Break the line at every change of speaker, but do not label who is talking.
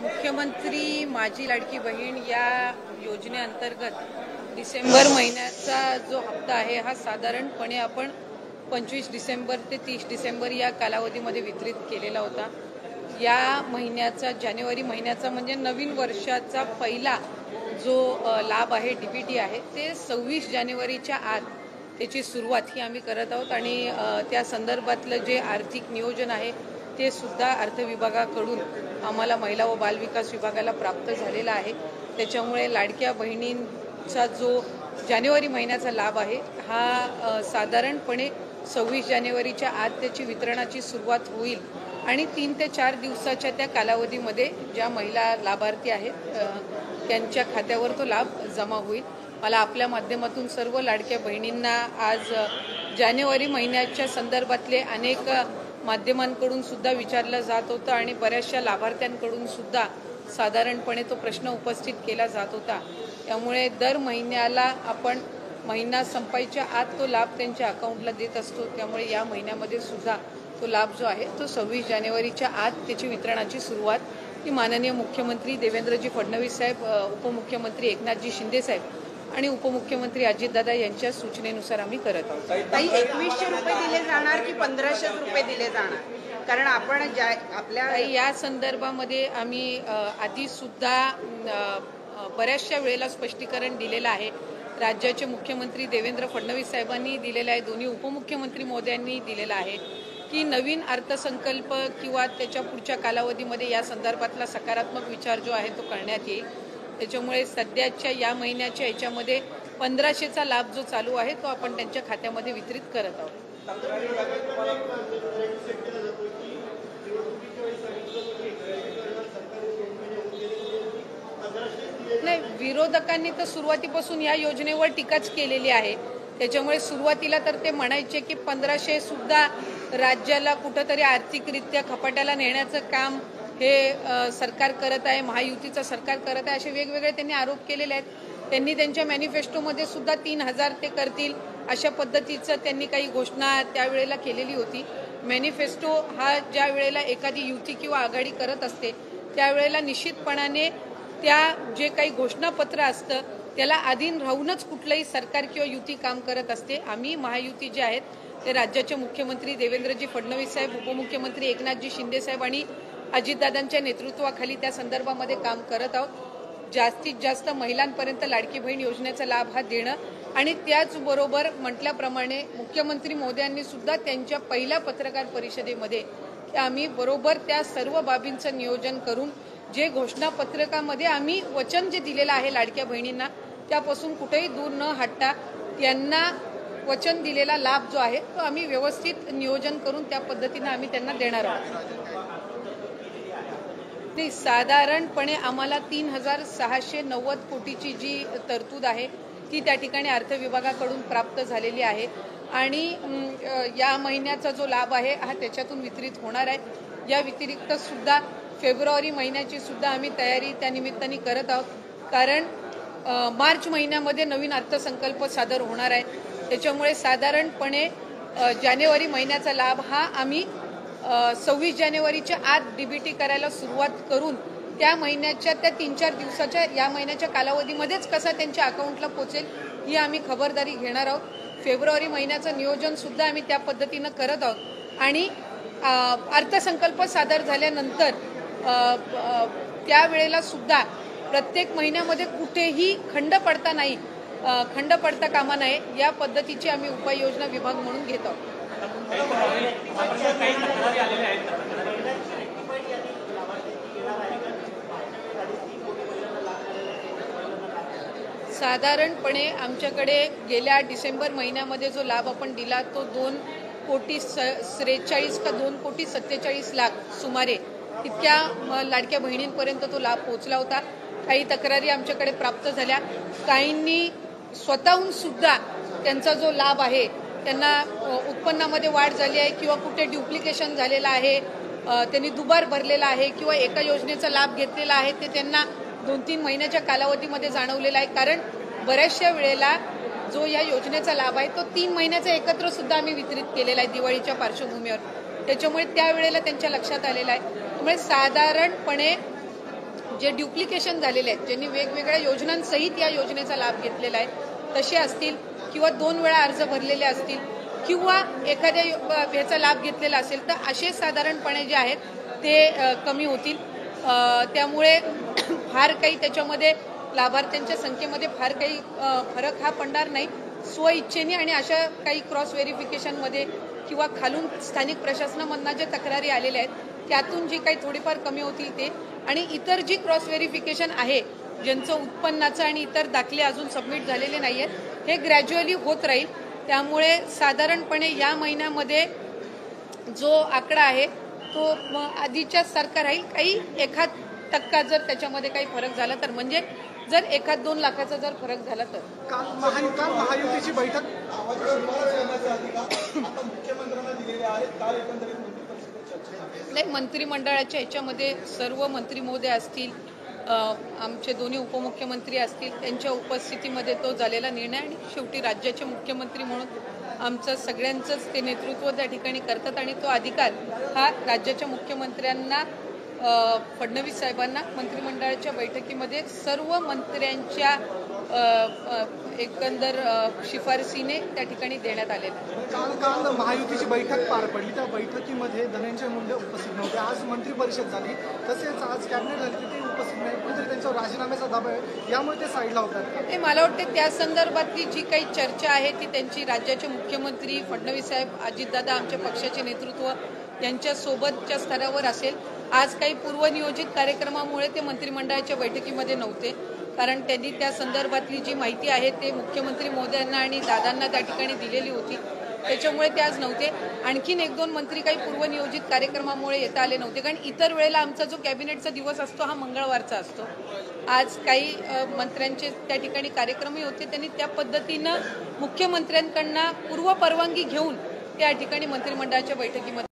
मुख्यमंत्री माझी लाडकी बहीण या योजनेअंतर्गत डिसेंबर महिन्याचा जो हप्ता आहे हा साधारणपणे आपण 25 डिसेंबर ते 30 डिसेंबर या कालावधीमध्ये वितरित केलेला होता। या महिन्याचा जानेवारी महिन्याचा म्हणजे नवीन वर्षाचा पहिला जो लाभ आहे डीबीटी आहे ते 26 जानेवारीच्या आत त्याची सुरुवात ही आम्ही करत आहोत आणि त्या संदर्भातलं जे आर्थिक नियोजन आहे ते सुद्धा अर्थ विभागाकडून आम्हाला महिला व बाल विकास विभागाला प्राप्त झालेला आहे। त्याच्यामुळे लाडक्या बहिणींचा जो जानेवारी महिन्याचा लाभ आहे हा साधारणपणे 26 जानेवारीच्या आत त्याची वितरणाची सुरुवात होईल आणि 3 ते 4 दिवसाच्या त्या कालावधीमध्ये ज्या महिला लाभार्थी आहेत त्यांच्या खात्यावर तो लाभ जमा होईल। मला आपल्या माध्यमातून सर्व लाडक्या बहिणींना आज जानेवारी महिन्याच्या संदर्भातले अनेक माध्यमांकडून सुद्धा विचारलं जात होतं आणि बऱ्याचशा लाभार्थ्यांकडून सुद्धा साधारणपणे तो प्रश्न उपस्थित केला जात होता। त्यामुळे दर महिन्याला आपण महिना संपायच्या आत तो लाभ त्यांच्या अकाउंटला देत असतो। त्यामुळे या महिन्यामध्ये सुद्धा तो लाभ जो आहे तो 26 जानेवारीच्या आत त्याची वितरणाची सुरुवात ही माननीय मुख्यमंत्री देवेंद्रजी फडणवीस साहेब, उपमुख्यमंत्री एकनाथजी शिंदे साहेब आणि उपमुख्यमंत्री अजितदादा यांच्या सूचनेनुसार आम्ही करत आहोत।
ताई 2100 रुपये दिले जाणार की 1500 रुपये दिले जाणार? कारण आपण आपल्या
या संदर्भामध्ये आम्ही आधी सुद्धा बऱ्याचशा वेळेला स्पष्टीकरण दिलेलं आहे। राज्याचे मुख्यमंत्री देवेंद्र फडणवीस साहेबांनी दिलेलं आहे, दोन्ही उपमुख्यमंत्री महोदयांनी दिलेलं आहे की नवीन अर्थसंकल्प किंवा त्याच्या पुढच्या कालावधीमध्ये या संदर्भातला सकारात्मक विचार जो आहे तो करण्यात येईल। त्याच्यामुळे सध्याच्या या महिन्याच्या याच्यामध्ये 1500चा लाभ जो चालू आहे तो आपण त्यांच्या खात्यामध्ये वितरित करत आहोत। नाही, विरोधकांनी तर सुरुवातीपासून या योजनेवर टीकाच केलेली आहे। त्याच्यामुळे सुरुवातीला तर ते म्हणायचे की 1500 सुद्धा राज्याला कुठंतरी आर्थिकरित्या खपाट्याला नेण्याचं काम हे सरकार करत आहे, महायुतीचं सरकार करत आहे, असे वेगवेगळे त्यांनी आरोप केलेले आहेत। त्यांनी त्यांच्या मॅनिफेस्टोमध्ये सुद्धा 3000 ते करतील अशा पद्धतीचं त्यांनी काही घोषणा त्यावेळेला केलेली होती। मॅनिफेस्टो हा ज्या वेळेला एखादी युती किंवा आघाडी करत असते त्यावेळेला निश्चितपणाने त्या जे काही घोषणापत्र असतं त्याला अधीन राहूनच कुठलंही सरकार किंवा युती काम करत असते। आम्ही महायुती जे आहेत ते राज्याचे मुख्यमंत्री देवेंद्रजी फडणवीस साहेब, उपमुख्यमंत्री एकनाथजी शिंदे साहेब आणि अजितदादांच्या नेतृत्वाखाली त्या संदर्भामध्ये काम करत आहोत। जास्तीत जास्त महिलांपर्यंत लाडकी बहीण योजनेचा लाभ हा देणं आणि त्याचबरोबर म्हटल्याप्रमाणे मुख्यमंत्री महोदयांनी सुद्धा त्यांच्या पहिल्या पत्रकार परिषदेमध्ये की आम्ही बरोबर त्या सर्व बाबींचं नियोजन करून जे घोषणापत्रकामध्ये आम्ही वचन जे दिलेलं आहे लाडक्या बहिणींना त्यापासून कुठेही दूर न हटता त्यांना वचन दिलेला लाभ जो आहे तो आम्ही व्यवस्थित नियोजन करून त्या पद्धतीने आम्ही त्यांना देणार आहोत। नाही, साधारणपणे आम्हाला 3690 कोटीची जी तरतूद आहे ती त्या ठिकाणी अर्थ विभागाकडून प्राप्त झालेली आहे आणि या महिन्याचा जो लाभ आहे हा त्याच्यातून वितरित होणार आहे। या व्यतिरिक्त सुद्धा फेब्रुवारी महिन्याची सुद्धा आम्ही तयारी त्या निमित्ताने करत आहोत कारण मार्च महिन्यामध्ये नवीन अर्थसंकल्प सादर होणार आहे। त्याच्यामुळे साधारणपणे जानेवारी महिन्याचा लाभ हा आम्ही 26 जानेवारीच्या आत डीबीटी करायला सुरुवात करून त्या महिन्याच्या त्या 3-4 दिवसाच्या या महिन्याच्या कालावधीमध्येच कसा त्यांच्या अकाउंटला पोहोचेल ही आम्ही खबरदारी घेणार आहोत। फेब्रुवारी महिन्याचं नियोजन सुद्धा आम्ही त्या पद्धतीनं करत आहोत आणि अर्थसंकल्प सादर झाल्यानंतर त्यावेळेला सुद्धा प्रत्येक महिन्यामध्ये कुठेही खंड पडता कामा नये या पद्धतीची आम्ही उपाययोजना विभाग म्हणून घेत आहोत। साधारणपणे आमच्याकडे गेल्या डिसेंबर महिन्यामध्ये जो लाभ आपण दिला तो 2,43 का 2,47 सुमारे इतक्या लाडक्या बहिणींपर्यंत तो लाभ पोहोचला होता। काही तक्रारी आमच्याकडे प्राप्त झाल्या, काहींनी स्वतःहून सुद्धा त्यांचा जो लाभ आहे त्यांना उत्पन्नामध्ये वाढ झाली आहे किंवा कुठे ड्युप्लिकेशन झालेलं आहे, त्यांनी दुबार भरलेला आहे किंवा एका योजनेचा लाभ घेतलेला आहे ते त्यांना 2-3 महिन्याच्या कालावधीमध्ये जाणवलेला आहे। कारण बऱ्याचशा वेळेला जो या योजनेचा लाभ आहे तो 3 महिन्याचा एकत्र सुद्धा आम्ही वितरित केलेला आहे दिवाळीच्या पार्श्वभूमीवर। त्याच्यामुळे त्यावेळेला त्यांच्या लक्षात आलेलं आहे। त्यामुळे साधारणपणे जे ड्युप्लिकेशन झालेले आहेत, ज्यांनी वेगवेगळ्या योजनांसहित या योजनेचा लाभ घेतलेला आहे तसे असतील किंवा 2 वेळा अर्ज भरलेले असतील किंवा एखाद्या ह्याचा लाभ घेतलेला असेल तर असे साधारणपणे जे आहेत ते कमी होतील. त्यामुळे फार काही त्याच्यामध्ये लाभार्थ्यांच्या संख्येमध्ये फार काही फरक हा पडणार नाही. स्वइच्छेने आणि अशा काही क्रॉस व्हेरिफिकेशनमध्ये किंवा खालून स्थानिक प्रशासनामधनं ज्या तक्रारी आलेल्या आहेत त्यातून जी काही थोडीफार कमी होतील ते, आणि इतर जी क्रॉस व्हेरिफिकेशन आहे ज्यांचं उत्पन्नाचं आणि इतर दाखले अजून सबमिट झालेले नाही आहेत हे ग्रॅज्युअली होत राहील. त्यामुळे साधारणपणे या महिन्यामध्ये जो आकडा आहे तो आधीच्याच सारखा राहील. काही 1% जर त्याच्यामध्ये काही फरक झाला तर, म्हणजे जर 1-2 लाखाचा जर फरक झाला तर.
काल महायुतीची बैठक
नाही, मंत्रिमंडळाच्या ह्याच्यामध्ये सर्व मंत्री महोदय असतील, आमचे दोन्ही उपमुख्यमंत्री असतील, त्यांच्या उपस्थितीमध्ये तो झालेला निर्णय, आणि शेवटी राज्याचे मुख्यमंत्री म्हणून आमचं सगळ्यांचंच ते नेतृत्व त्या ठिकाणी करतात आणि तो अधिकार हा राज्याच्या मुख्यमंत्र्यांना, फडणवीस साहेबांना मंत्रिमंडळाच्या बैठकीमध्ये सर्व मंत्र्यांच्या एकंदर शिफारसीने त्या ठिकाणी देण्यात आलेला.
काल महायुतीची बैठक पार पडली. त्या बैठकीमध्ये धनंजय मुंडे उपस्थित नव्हते. आज मंत्री परिषद झाली, तसेच आज कॅबिनेट झाली, तिथे उपस्थित नाही. कुठेतरी त्यांच्यावर राजीनाम्याचा दबाव आहे, यामुळे ते साईडला होतात.
मला वाटते त्या संदर्भातली जी काही चर्चा आहे ती त्यांची राज्याचे मुख्यमंत्री फडणवीस साहेब, अजितदादा, आमच्या पक्षाचे नेतृत्व यांच्या सोबतच्या स्तरावर असेल. आज काही पूर्वनियोजित कार्यक्रमामुळे ते मंत्रिमंडळाच्या बैठकीमध्ये नव्हते, कारण त्यांनी त्या संदर्भातली जी माहिती आहे ते मुख्यमंत्री महोदयांना आणि दादांना त्या ठिकाणी दिलेली होती, त्याच्यामुळे ते आज नव्हते. आणखीन 1-2 मंत्री काही पूर्वनियोजित कार्यक्रमामुळे येता आले नव्हते, कारण इतर वेळेला आमचा जो कॅबिनेटचा दिवस असतो हा मंगळवारचा असतो. आज काही मंत्र्यांचे त्या ठिकाणी कार्यक्रमही होते. त्यांनी त्या पद्धतीनं मुख्यमंत्र्यांकडनं पूर्व परवानगी घेऊन त्या ठिकाणी मंत्रिमंडळाच्या बैठकीमध्ये